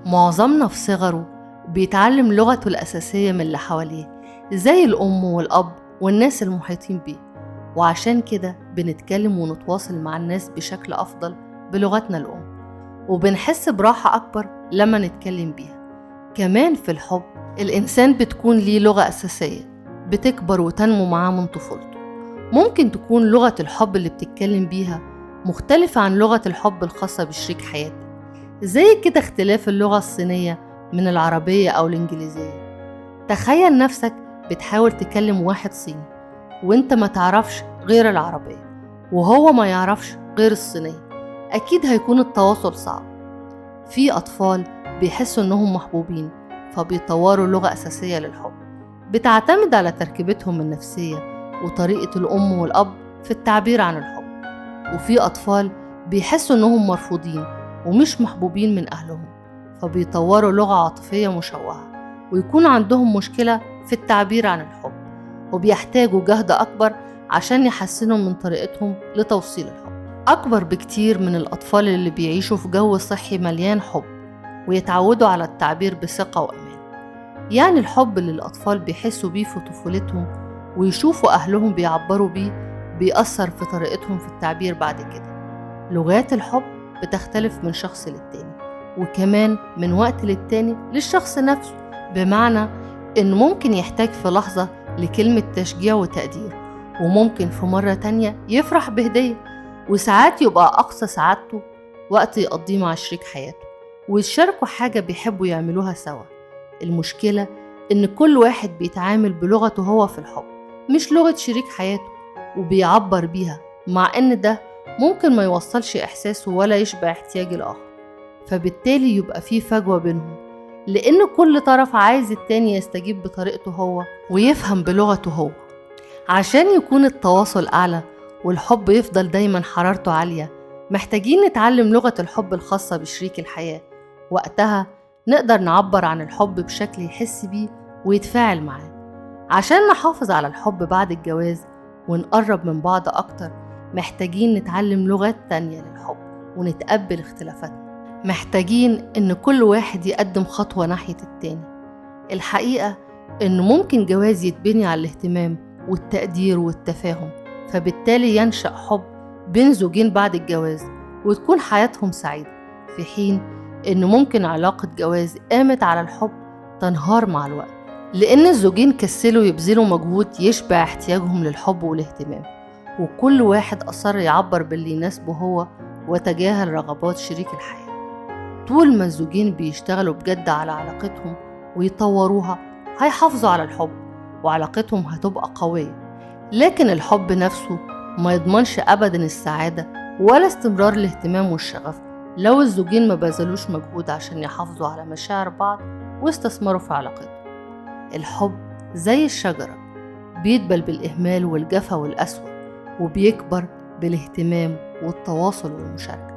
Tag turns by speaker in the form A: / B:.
A: معظمنا في صغره بيتعلم لغته الأساسية من اللي حواليه، زي الأم والأب والناس المحيطين بيه. وعشان كده بنتكلم ونتواصل مع الناس بشكل أفضل بلغتنا الأم، وبنحس براحة أكبر لما نتكلم بيها. كمان في الحب الإنسان بتكون ليه لغة أساسية بتكبر وتنمو معاه من طفولته. ممكن تكون لغة الحب اللي بتتكلم بيها مختلفة عن لغة الحب الخاصة بشريك حياتك، زي كده اختلاف اللغة الصينية من العربية أو الإنجليزية. تخيل نفسك بتحاول تكلم واحد صيني وانت ما تعرفش غير العربية وهو ما يعرفش غير الصينية، أكيد هيكون التواصل صعب. في أطفال بيحسوا إنهم محبوبين فبيطوروا لغة أساسية للحب بتعتمد على تركيبتهم النفسية وطريقة الأم والأب في التعبير عن الحب. وفي أطفال بيحسوا إنهم مرفوضين ومش محبوبين من أهلهم فبيطوروا لغة عاطفية مشوهة ويكون عندهم مشكلة في التعبير عن الحب، وبيحتاجوا جهد أكبر عشان يحسنوا من طريقتهم لتوصيل الحب. أكبر بكتير من الأطفال اللي بيعيشوا في جو صحي مليان حب ويتعودوا على التعبير بثقة وأمان. يعني الحب اللي الأطفال بيحسوا بيه في طفولتهم ويشوفوا أهلهم بيعبروا بيه بيأثر في طريقتهم في التعبير بعد كده. لغات الحب بتختلف من شخص للتاني، وكمان من وقت للتاني للشخص نفسه، بمعنى إن ممكن يحتاج في لحظة لكلمة تشجيع وتقدير، وممكن في مرة تانية يفرح بهدية، وساعات يبقى أقصى سعادته وقت يقضيه مع شريك حياته ويشاركوا حاجة بيحبوا يعملوها سوا. المشكلة إن كل واحد بيتعامل بلغته هو في الحب مش لغة شريك حياته وبيعبر بيها، مع إن ده ممكن ما يوصلش إحساسه ولا يشبع احتياج الآخر، فبالتالي يبقى فيه فجوة بينهم، لأن كل طرف عايز التاني يستجيب بطريقته هو ويفهم بلغته هو. عشان يكون التواصل أعلى والحب يفضل دايما حرارته عالية، محتاجين نتعلم لغة الحب الخاصة بشريك الحياة. وقتها نقدر نعبر عن الحب بشكل يحس بيه ويتفاعل معاه. عشان نحافظ على الحب بعد الجواز ونقرب من بعض أكتر، محتاجين نتعلم لغات تانية للحب ونتقبل اختلافاتنا. محتاجين إن كل واحد يقدم خطوة ناحية التاني. الحقيقة إن ممكن جواز يتبني على الاهتمام والتقدير والتفاهم، فبالتالي ينشأ حب بين زوجين بعد الجواز وتكون حياتهم سعيدة، في حين إن ممكن علاقة جواز قامت على الحب تنهار مع الوقت، لأن الزوجين كسلوا يبذلوا مجهود يشبع احتياجهم للحب والاهتمام، وكل واحد أصر يعبر باللي يناسبه هو وتجاهل رغبات شريك الحياة. طول ما الزوجين بيشتغلوا بجد على علاقتهم ويطوروها هيحافظوا على الحب وعلاقتهم هتبقى قوية. لكن الحب نفسه ما يضمنش أبدا السعادة ولا استمرار الاهتمام والشغف لو الزوجين ما بذلوش مجهود عشان يحافظوا على مشاعر بعض واستثمروا في علاقتهم. الحب زي الشجرة بيدبل بالإهمال والجفا والقسوة، وبيكبر بالاهتمام والتواصل والمشاركة.